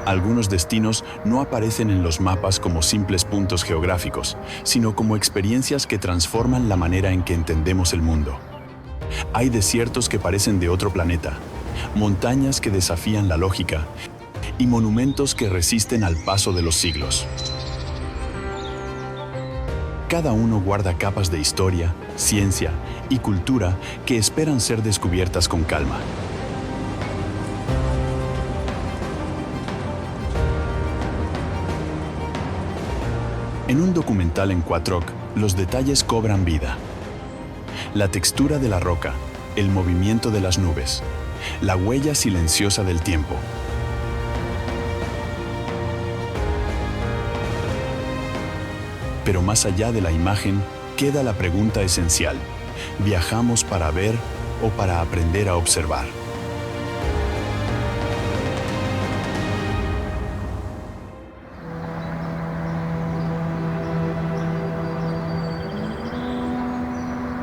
Algunos destinos no aparecen en los mapas como simples puntos geográficos, sino como experiencias que transforman la manera en que entendemos el mundo. Hay desiertos que parecen de otro planeta, montañas que desafían la lógica y monumentos que resisten al paso de los siglos. Cada uno guarda capas de historia, ciencia y cultura que esperan ser descubiertas con calma. En un documental en Quattroc, los detalles cobran vida. La textura de la roca, el movimiento de las nubes, la huella silenciosa del tiempo. Pero más allá de la imagen, queda la pregunta esencial: ¿viajamos para ver o para aprender a observar?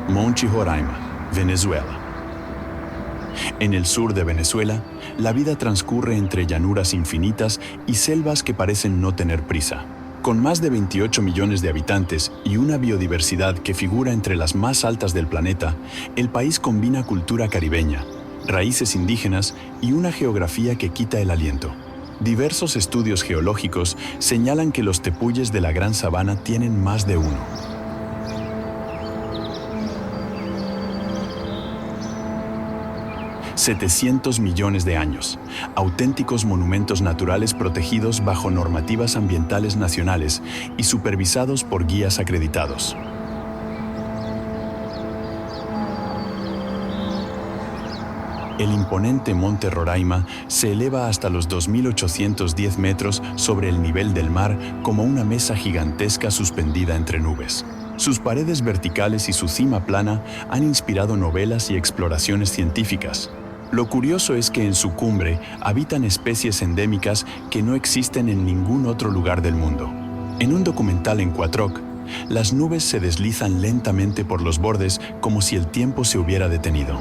Monte Roraima, Venezuela. En el sur de Venezuela, la vida transcurre entre llanuras infinitas y selvas que parecen no tener prisa. Con más de 28 millones de habitantes y una biodiversidad que figura entre las más altas del planeta, el país combina cultura caribeña, raíces indígenas y una geografía que quita el aliento. Diversos estudios geológicos señalan que los tepuyes de la Gran Sabana tienen más de uno. 700 millones de años, auténticos monumentos naturales protegidos bajo normativas ambientales nacionales y supervisados por guías acreditados. El imponente Monte Roraima se eleva hasta los 2.810 metros sobre el nivel del mar como una mesa gigantesca suspendida entre nubes. Sus paredes verticales y su cima plana han inspirado novelas y exploraciones científicas. Lo curioso es que en su cumbre habitan especies endémicas que no existen en ningún otro lugar del mundo. En un documental en Quattroc, las nubes se deslizan lentamente por los bordes como si el tiempo se hubiera detenido.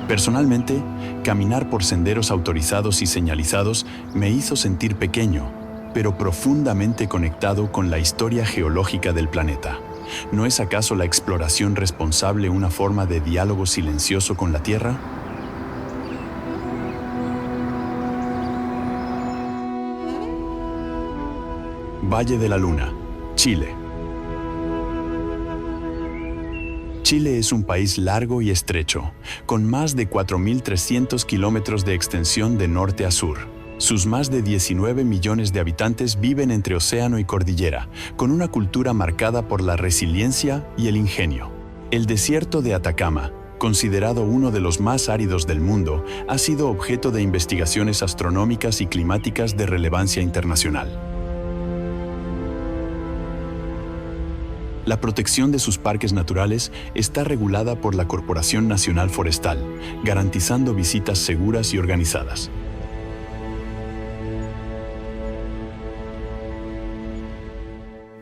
Personalmente, caminar por senderos autorizados y señalizados me hizo sentir pequeño, pero profundamente conectado con la historia geológica del planeta. ¿No es acaso la exploración responsable una forma de diálogo silencioso con la Tierra? Valle de la Luna, Chile. Chile es un país largo y estrecho, con más de 4.300 kilómetros de extensión de norte a sur. Sus más de 19 millones de habitantes viven entre océano y cordillera, con una cultura marcada por la resiliencia y el ingenio. El desierto de Atacama, considerado uno de los más áridos del mundo, ha sido objeto de investigaciones astronómicas y climáticas de relevancia internacional. La protección de sus parques naturales está regulada por la Corporación Nacional Forestal, garantizando visitas seguras y organizadas.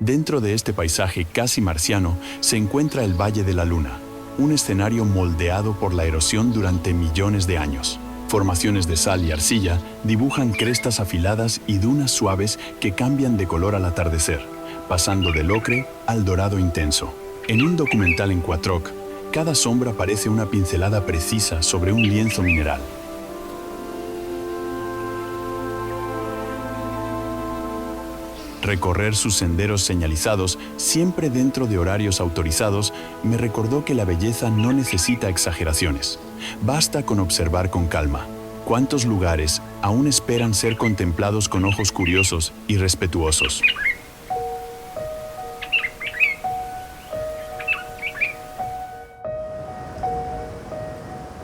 Dentro de este paisaje casi marciano se encuentra el Valle de la Luna, un escenario moldeado por la erosión durante millones de años. Formaciones de sal y arcilla dibujan crestas afiladas y dunas suaves que cambian de color al atardecer, pasando del ocre al dorado intenso. En un documental en Quattroc, cada sombra parece una pincelada precisa sobre un lienzo mineral. Recorrer sus senderos señalizados, siempre dentro de horarios autorizados, me recordó que la belleza no necesita exageraciones. Basta con observar con calma. ¿Cuántos lugares aún esperan ser contemplados con ojos curiosos y respetuosos?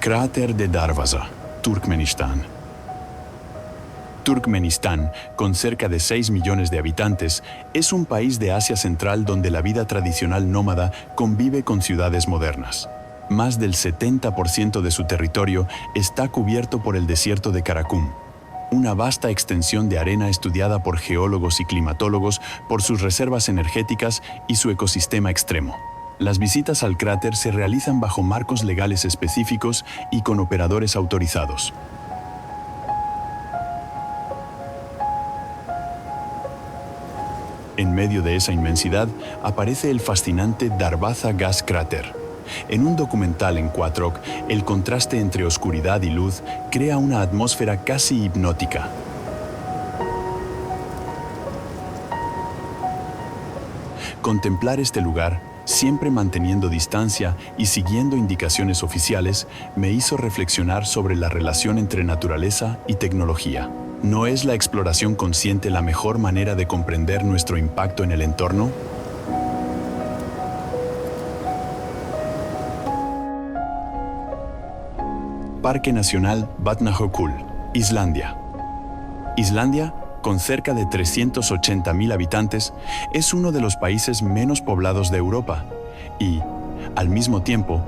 Cráter de Darvaza, Turkmenistán. Turkmenistán, con cerca de 6 millones de habitantes, es un país de Asia Central donde la vida tradicional nómada convive con ciudades modernas. Más del 70% de su territorio está cubierto por el desierto de Karakum. una vasta extensión de arena estudiada por geólogos y climatólogos por sus reservas energéticas y su ecosistema extremo. Las visitas al cráter se realizan bajo marcos legales específicos y con operadores autorizados. En medio de esa inmensidad aparece el fascinante Darbaza Gas Crater. En un documental en Quatroc, el contraste entre oscuridad y luz crea una atmósfera casi hipnótica. Contemplar este lugar, siempre manteniendo distancia y siguiendo indicaciones oficiales, me hizo reflexionar sobre la relación entre naturaleza y tecnología. ¿No es la exploración consciente la mejor manera de comprender nuestro impacto en el entorno? Parque Nacional Vatnajökull, Islandia. Islandia, con cerca de 380.000 habitantes, es uno de los países menos poblados de Europa y, al mismo tiempo,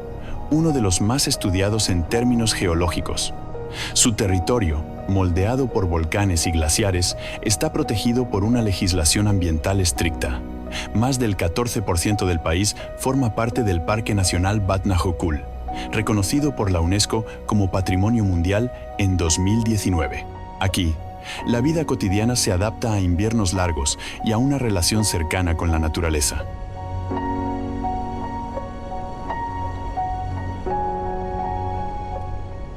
uno de los más estudiados en términos geológicos. Su territorio, moldeado por volcanes y glaciares, está protegido por una legislación ambiental estricta. Más del 14% del país forma parte del Parque Nacional Vatnajökull, reconocido por la UNESCO como Patrimonio Mundial en 2019. Aquí, la vida cotidiana se adapta a inviernos largos y a una relación cercana con la naturaleza.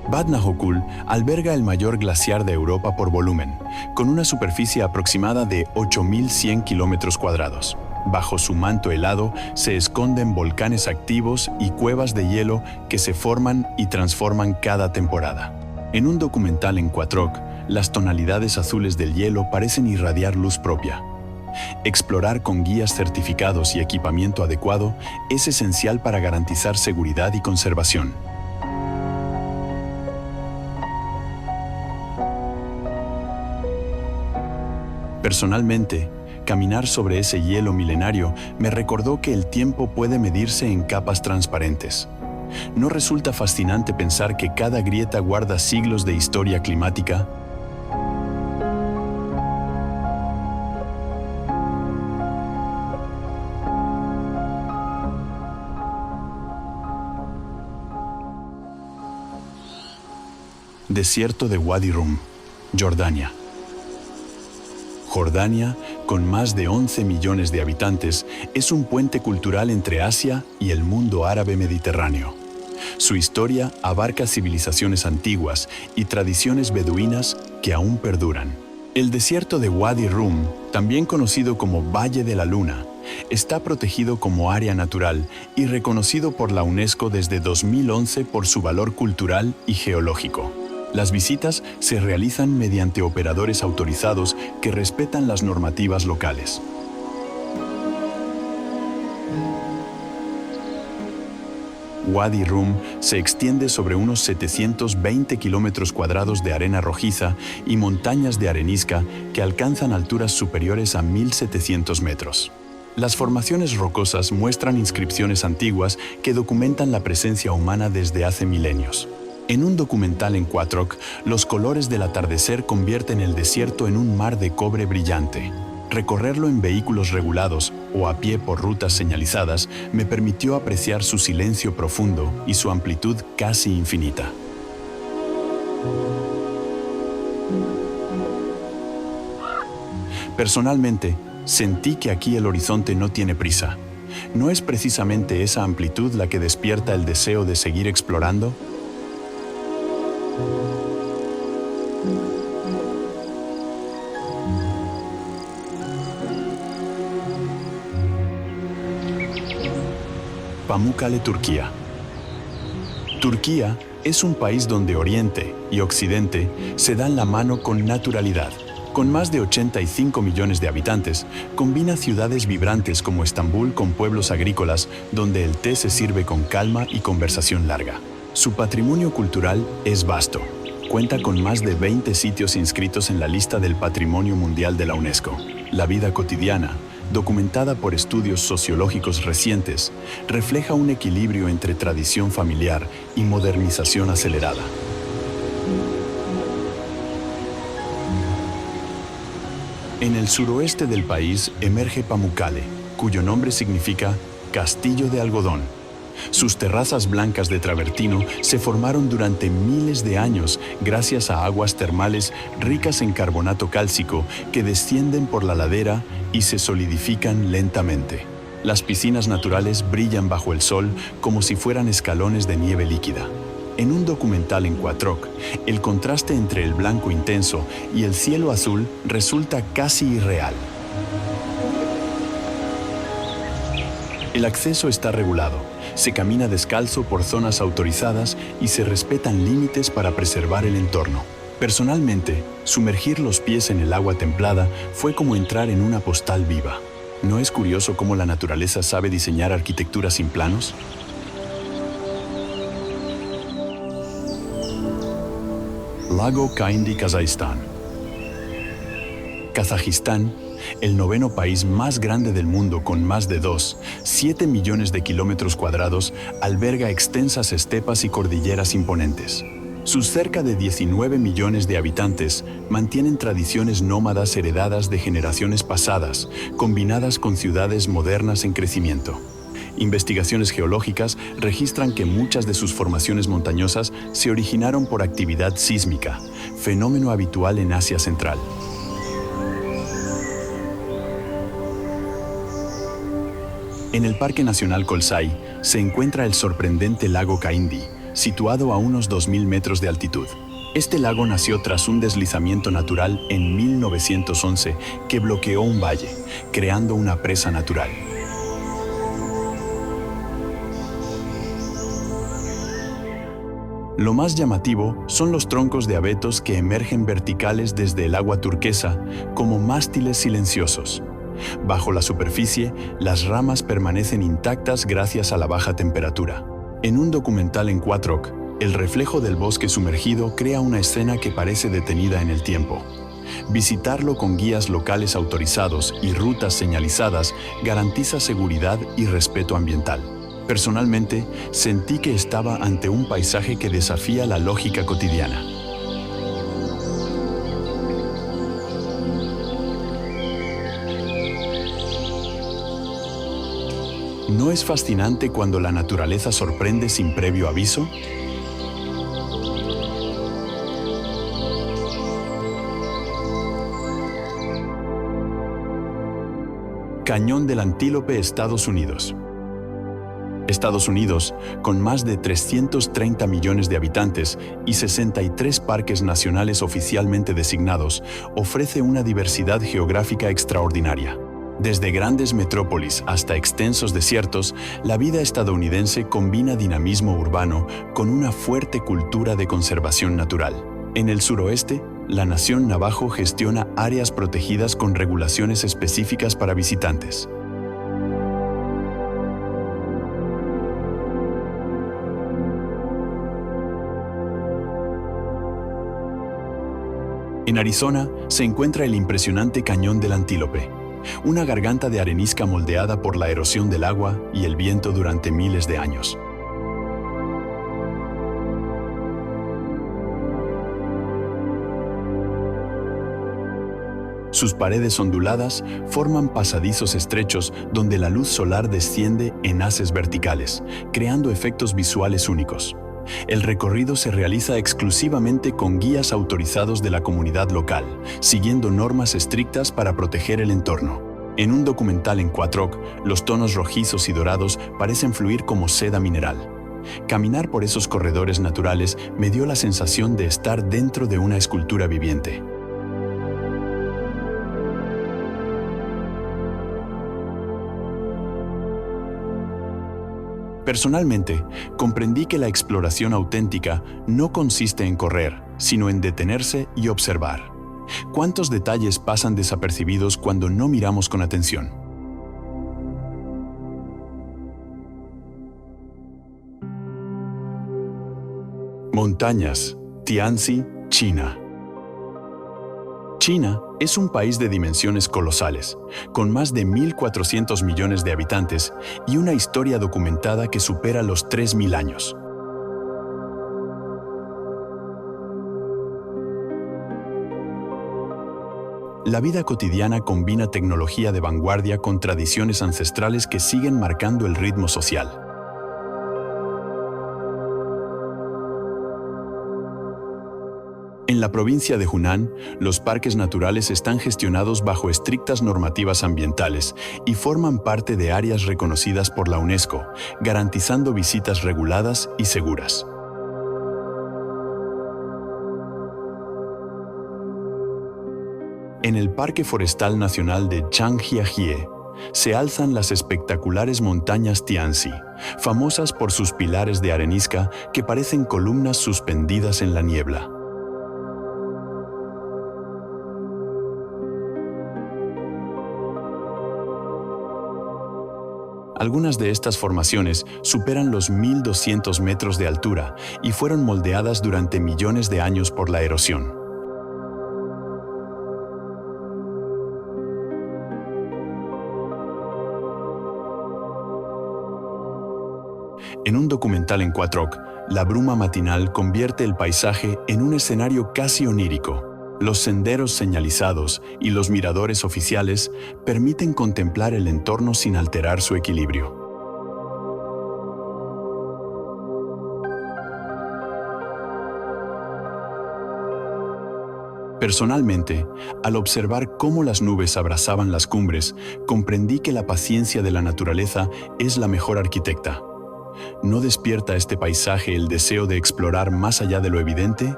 Vatnajökull alberga el mayor glaciar de Europa por volumen, con una superficie aproximada de 8.100 kilómetros cuadrados. Bajo su manto helado se esconden volcanes activos y cuevas de hielo que se forman y transforman cada temporada. En un documental en Quatroc, las tonalidades azules del hielo parecen irradiar luz propia. Explorar con guías certificados y equipamiento adecuado es esencial para garantizar seguridad y conservación. Personalmente, caminar sobre ese hielo milenario me recordó que el tiempo puede medirse en capas transparentes. ¿No resulta fascinante pensar que cada grieta guarda siglos de historia climática? Desierto de Wadi Rum, Jordania. Jordania, con más de 11 millones de habitantes, es un puente cultural entre Asia y el mundo árabe mediterráneo. Su historia abarca civilizaciones antiguas y tradiciones beduinas que aún perduran. El desierto de Wadi Rum, también conocido como Valle de la Luna, está protegido como área natural y reconocido por la UNESCO desde 2011 por su valor cultural y geológico. Las visitas se realizan mediante operadores autorizados que respetan las normativas locales. Wadi Rum se extiende sobre unos 720 kilómetros cuadrados de arena rojiza y montañas de arenisca que alcanzan alturas superiores a 1.700 metros. Las formaciones rocosas muestran inscripciones antiguas que documentan la presencia humana desde hace milenios. En un documental en Quatroc, los colores del atardecer convierten el desierto en un mar de cobre brillante. Recorrerlo en vehículos regulados o a pie por rutas señalizadas me permitió apreciar su silencio profundo y su amplitud casi infinita. Personalmente, sentí que aquí el horizonte no tiene prisa. ¿No es precisamente esa amplitud la que despierta el deseo de seguir explorando? Pamukkale, Turquía. Turquía es un país donde Oriente y Occidente se dan la mano con naturalidad. Con más de 85 millones de habitantes, combina ciudades vibrantes como Estambul con pueblos agrícolas donde el té se sirve con calma y conversación larga. Su patrimonio cultural es vasto. Cuenta con más de 20 sitios inscritos en la lista del Patrimonio Mundial de la UNESCO. La vida cotidiana, documentada por estudios sociológicos recientes, refleja un equilibrio entre tradición familiar y modernización acelerada. En el suroeste del país emerge Pamukkale, cuyo nombre significa Castillo de Algodón. Sus terrazas blancas de travertino se formaron durante miles de años gracias a aguas termales ricas en carbonato cálcico que descienden por la ladera y se solidifican lentamente. Las piscinas naturales brillan bajo el sol como si fueran escalones de nieve líquida. En un documental en Quattroc, el contraste entre el blanco intenso y el cielo azul resulta casi irreal. El acceso está regulado, se camina descalzo por zonas autorizadas y se respetan límites para preservar el entorno. Personalmente, sumergir los pies en el agua templada fue como entrar en una postal viva. ¿No es curioso cómo la naturaleza sabe diseñar arquitectura sin planos? Lago Kaindi, Kazajistán. Kazajistán, el noveno país más grande del mundo con más de 7 millones de kilómetros cuadrados, alberga extensas estepas y cordilleras imponentes. Sus cerca de 19 millones de habitantes mantienen tradiciones nómadas heredadas de generaciones pasadas, combinadas con ciudades modernas en crecimiento. Investigaciones geológicas registran que muchas de sus formaciones montañosas se originaron por actividad sísmica, fenómeno habitual en Asia Central. En el Parque Nacional Kolsay se encuentra el sorprendente lago Kaindi, situado a unos 2.000 metros de altitud. Este lago nació tras un deslizamiento natural en 1911 que bloqueó un valle, creando una presa natural. Lo más llamativo son los troncos de abetos que emergen verticales desde el agua turquesa como mástiles silenciosos. Bajo la superficie, las ramas permanecen intactas gracias a la baja temperatura. En un documental en Quattroc, el reflejo del bosque sumergido crea una escena que parece detenida en el tiempo. Visitarlo con guías locales autorizados y rutas señalizadas garantiza seguridad y respeto ambiental. Personalmente, sentí que estaba ante un paisaje que desafía la lógica cotidiana. ¿No es fascinante cuando la naturaleza sorprende sin previo aviso? Cañón del Antílope, Estados Unidos. Estados Unidos, con más de 330 millones de habitantes y 63 parques nacionales oficialmente designados, ofrece una diversidad geográfica extraordinaria. Desde grandes metrópolis hasta extensos desiertos, la vida estadounidense combina dinamismo urbano con una fuerte cultura de conservación natural. En el suroeste, la nación navajo gestiona áreas protegidas con regulaciones específicas para visitantes. En Arizona se encuentra el impresionante Cañón del Antílope, una garganta de arenisca moldeada por la erosión del agua y el viento durante miles de años. Sus paredes onduladas forman pasadizos estrechos donde la luz solar desciende en haces verticales, creando efectos visuales únicos. El recorrido se realiza exclusivamente con guías autorizados de la comunidad local, siguiendo normas estrictas para proteger el entorno. En un documental en Quattroc, los tonos rojizos y dorados parecen fluir como seda mineral. Caminar por esos corredores naturales me dio la sensación de estar dentro de una escultura viviente. Personalmente, comprendí que la exploración auténtica no consiste en correr, sino en detenerse y observar. ¿Cuántos detalles pasan desapercibidos cuando no miramos con atención? Montañas, Tianzi, China. China es un país de dimensiones colosales, con más de 1.400 millones de habitantes y una historia documentada que supera los 3.000 años. La vida cotidiana combina tecnología de vanguardia con tradiciones ancestrales que siguen marcando el ritmo social. En la provincia de Hunan, los parques naturales están gestionados bajo estrictas normativas ambientales y forman parte de áreas reconocidas por la UNESCO, garantizando visitas reguladas y seguras. En el Parque Forestal Nacional de Changjiajie se alzan las espectaculares montañas Tianzi, famosas por sus pilares de arenisca que parecen columnas suspendidas en la niebla. Algunas de estas formaciones superan los 1.200 metros de altura y fueron moldeadas durante millones de años por la erosión. En un documental en Quattroc, la bruma matinal convierte el paisaje en un escenario casi onírico. Los senderos señalizados y los miradores oficiales permiten contemplar el entorno sin alterar su equilibrio. Personalmente, al observar cómo las nubes abrazaban las cumbres, comprendí que la paciencia de la naturaleza es la mejor arquitecta. ¿No despierta este paisaje el deseo de explorar más allá de lo evidente?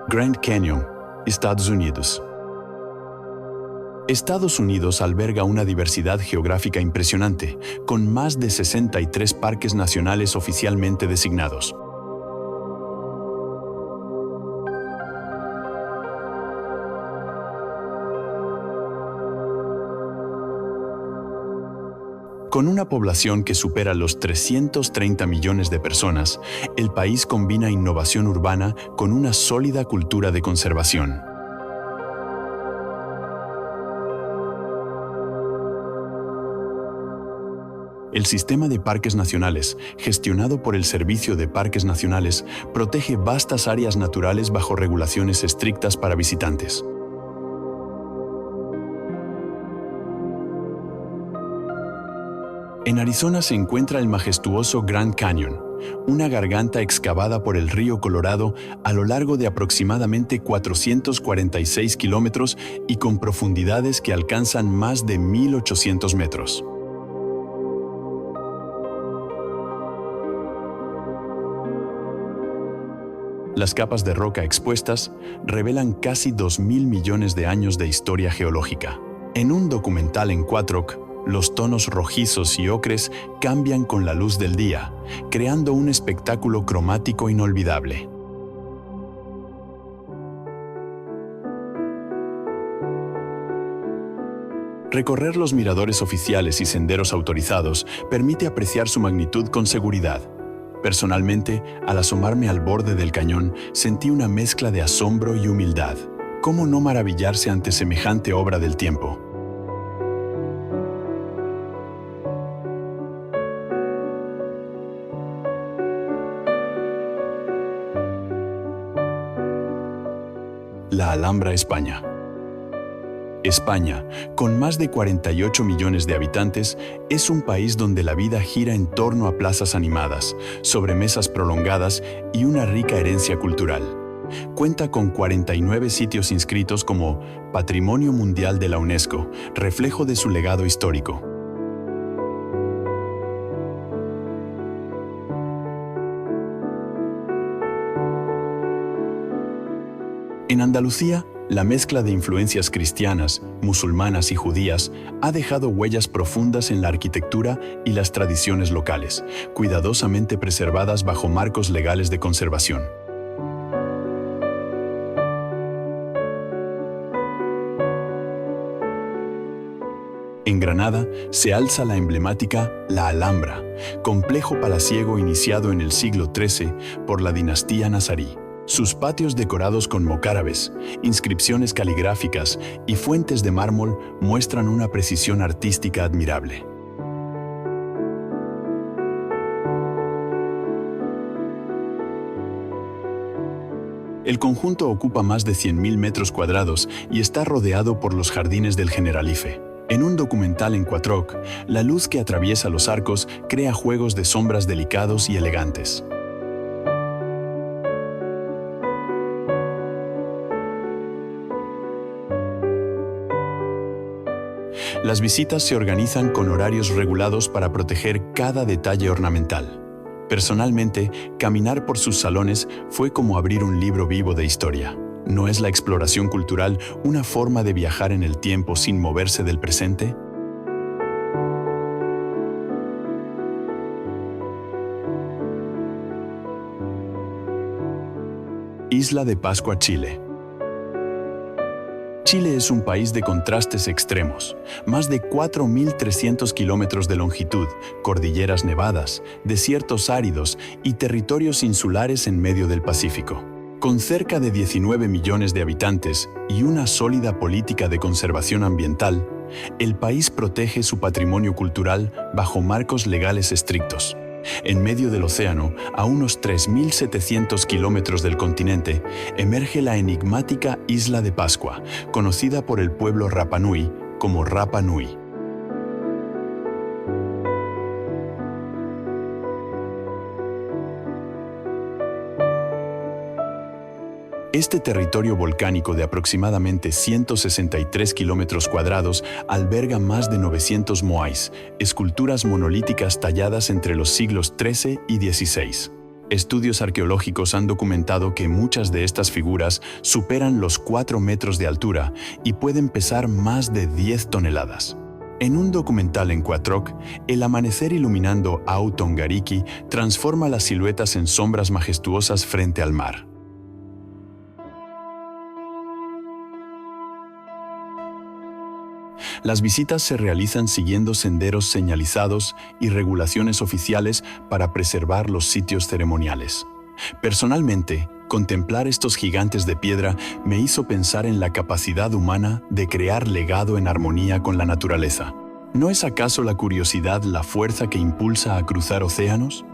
Grand Canyon, Estados Unidos. Estados Unidos alberga una diversidad geográfica impresionante, con más de 63 parques nacionales oficialmente designados. Con una población que supera los 330 millones de personas, el país combina innovación urbana con una sólida cultura de conservación. El sistema de parques nacionales, gestionado por el Servicio de Parques Nacionales, protege vastas áreas naturales bajo regulaciones estrictas para visitantes. En Arizona se encuentra el majestuoso Grand Canyon, una garganta excavada por el río Colorado a lo largo de aproximadamente 446 kilómetros y con profundidades que alcanzan más de 1.800 metros. Las capas de roca expuestas revelan casi 2.000 millones de años de historia geológica. En un documental en Quattroc, los tonos rojizos y ocres cambian con la luz del día, creando un espectáculo cromático inolvidable. Recorrer los miradores oficiales y senderos autorizados permite apreciar su magnitud con seguridad. Personalmente, al asomarme al borde del cañón, sentí una mezcla de asombro y humildad. ¿Cómo no maravillarse ante semejante obra del tiempo? La Alhambra, España. España, con más de 48 millones de habitantes, es un país donde la vida gira en torno a plazas animadas, sobremesas prolongadas y una rica herencia cultural. Cuenta con 49 sitios inscritos como Patrimonio Mundial de la UNESCO, reflejo de su legado histórico. En Andalucía, la mezcla de influencias cristianas, musulmanas y judías ha dejado huellas profundas en la arquitectura y las tradiciones locales, cuidadosamente preservadas bajo marcos legales de conservación. En Granada se alza la emblemática La Alhambra, complejo palaciego iniciado en el siglo XIII por la dinastía nazarí. Sus patios decorados con mocárabes, inscripciones caligráficas y fuentes de mármol muestran una precisión artística admirable. El conjunto ocupa más de 100.000 metros cuadrados y está rodeado por los jardines del Generalife. En un documental en Quattroc, la luz que atraviesa los arcos crea juegos de sombras delicados y elegantes. Las visitas se organizan con horarios regulados para proteger cada detalle ornamental. Personalmente, caminar por sus salones fue como abrir un libro vivo de historia. ¿No es la exploración cultural una forma de viajar en el tiempo sin moverse del presente? Isla de Pascua, Chile. Chile es un país de contrastes extremos, más de 4.300 kilómetros de longitud, cordilleras nevadas, desiertos áridos y territorios insulares en medio del Pacífico. Con cerca de 19 millones de habitantes y una sólida política de conservación ambiental, el país protege su patrimonio cultural bajo marcos legales estrictos. En medio del océano, a unos 3.700 kilómetros del continente, emerge la enigmática Isla de Pascua, conocida por el pueblo Rapa Nui como Rapa Nui. Este territorio volcánico de aproximadamente 163 kilómetros cuadrados alberga más de 900 moais, esculturas monolíticas talladas entre los siglos XIII y XVI. Estudios arqueológicos han documentado que muchas de estas figuras superan los 4 metros de altura y pueden pesar más de 10 toneladas. En un documental en Quattroc, el amanecer iluminando Autongariki transforma las siluetas en sombras majestuosas frente al mar. Las visitas se realizan siguiendo senderos señalizados y regulaciones oficiales para preservar los sitios ceremoniales. Personalmente, contemplar estos gigantes de piedra me hizo pensar en la capacidad humana de crear legado en armonía con la naturaleza. ¿No es acaso la curiosidad la fuerza que impulsa a cruzar océanos?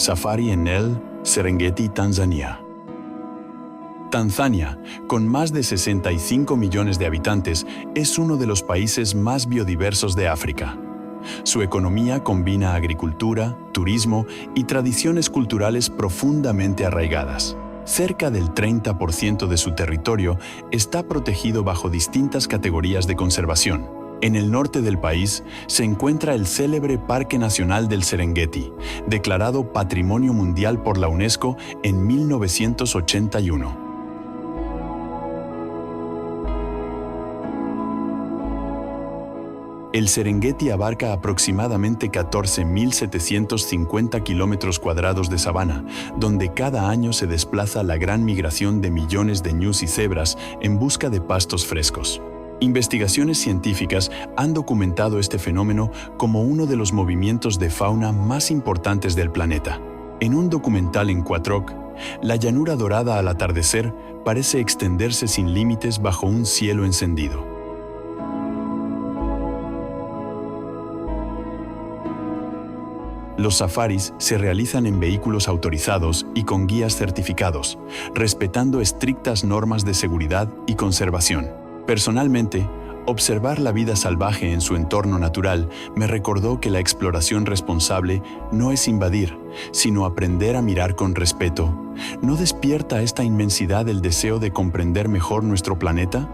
Safari en el Serengeti, Tanzania. Tanzania, con más de 65 millones de habitantes, es uno de los países más biodiversos de África. Su economía combina agricultura, turismo y tradiciones culturales profundamente arraigadas. Cerca del 30% de su territorio está protegido bajo distintas categorías de conservación. En el norte del país se encuentra el célebre Parque Nacional del Serengeti, declarado Patrimonio Mundial por la UNESCO en 1981. El Serengeti abarca aproximadamente 14.750 kilómetros cuadrados de sabana, donde cada año se desplaza la gran migración de millones de ñus y cebras en busca de pastos frescos. Investigaciones científicas han documentado este fenómeno como uno de los movimientos de fauna más importantes del planeta. En un documental en Quattroc, la llanura dorada al atardecer parece extenderse sin límites bajo un cielo encendido. Los safaris se realizan en vehículos autorizados y con guías certificados, respetando estrictas normas de seguridad y conservación. Personalmente, observar la vida salvaje en su entorno natural me recordó que la exploración responsable no es invadir, sino aprender a mirar con respeto. ¿No despierta esta inmensidad el deseo de comprender mejor nuestro planeta?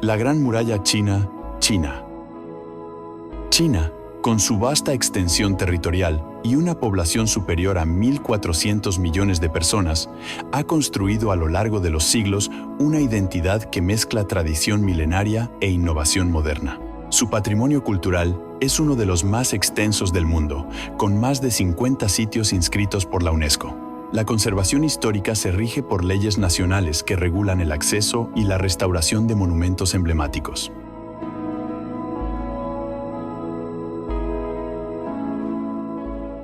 La Gran Muralla China, China. China, con su vasta extensión territorial y una población superior a 1.400 millones de personas, ha construido a lo largo de los siglos una identidad que mezcla tradición milenaria e innovación moderna. Su patrimonio cultural es uno de los más extensos del mundo, con más de 50 sitios inscritos por la UNESCO. La conservación histórica se rige por leyes nacionales que regulan el acceso y la restauración de monumentos emblemáticos.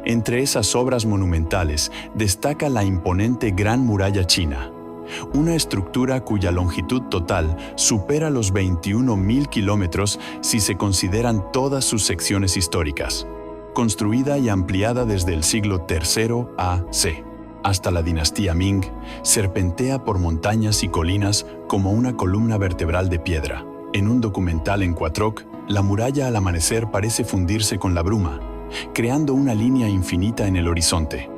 Entre esas obras monumentales destaca la imponente Gran Muralla China, una estructura cuya longitud total supera los 21.000 kilómetros si se consideran todas sus secciones históricas. Construida y ampliada desde el siglo III a.C. hasta la dinastía Ming, serpentea por montañas y colinas como una columna vertebral de piedra. En un documental en Quattroc, la muralla al amanecer parece fundirse con la bruma, creando una línea infinita en el horizonte.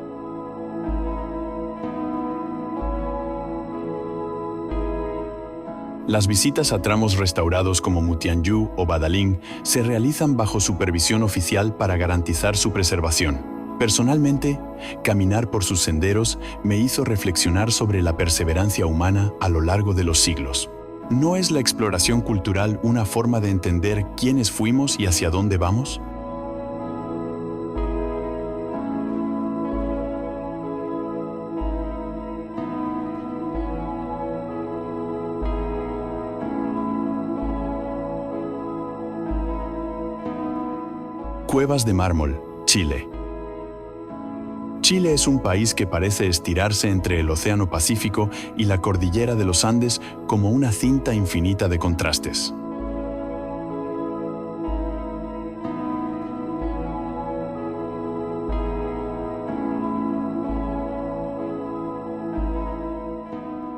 Las visitas a tramos restaurados como Mutianyu o Badaling se realizan bajo supervisión oficial para garantizar su preservación. Personalmente, caminar por sus senderos me hizo reflexionar sobre la perseverancia humana a lo largo de los siglos. ¿No es la exploración cultural una forma de entender quiénes fuimos y hacia dónde vamos? Cuevas de Mármol, Chile. Chile es un país que parece estirarse entre el Océano Pacífico y la cordillera de los Andes como una cinta infinita de contrastes.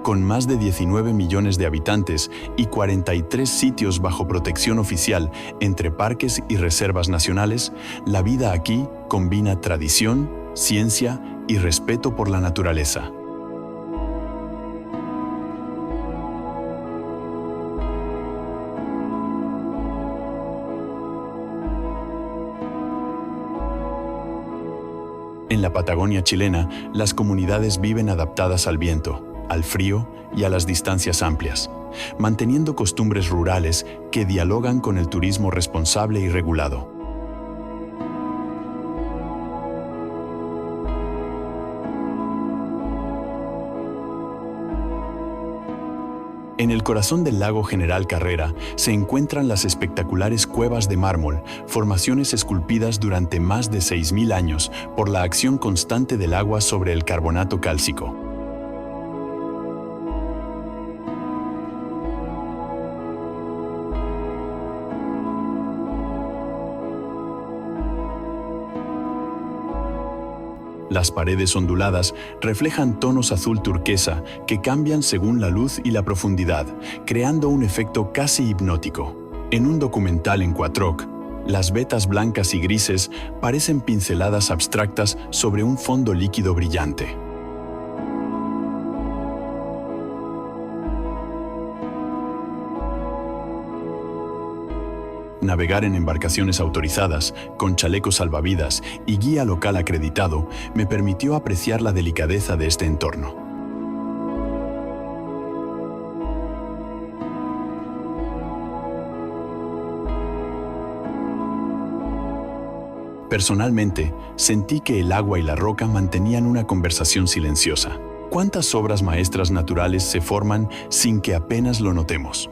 Con más de 19 millones de habitantes y 43 sitios bajo protección oficial entre parques y reservas nacionales, la vida aquí combina tradición, ciencia y respeto por la naturaleza. En la Patagonia chilena, las comunidades viven adaptadas al viento, al frío y a las distancias amplias, manteniendo costumbres rurales que dialogan con el turismo responsable y regulado. En el corazón del lago General Carrera se encuentran las espectaculares Cuevas de Mármol, formaciones esculpidas durante más de 6.000 años por la acción constante del agua sobre el carbonato cálcico. Las paredes onduladas reflejan tonos azul turquesa que cambian según la luz y la profundidad, creando un efecto casi hipnótico. En un documental en Quattroc, las vetas blancas y grises parecen pinceladas abstractas sobre un fondo líquido brillante. Navegar en embarcaciones autorizadas, con chalecos salvavidas y guía local acreditado, me permitió apreciar la delicadeza de este entorno. Personalmente, sentí que el agua y la roca mantenían una conversación silenciosa. ¿Cuántas obras maestras naturales se forman sin que apenas lo notemos?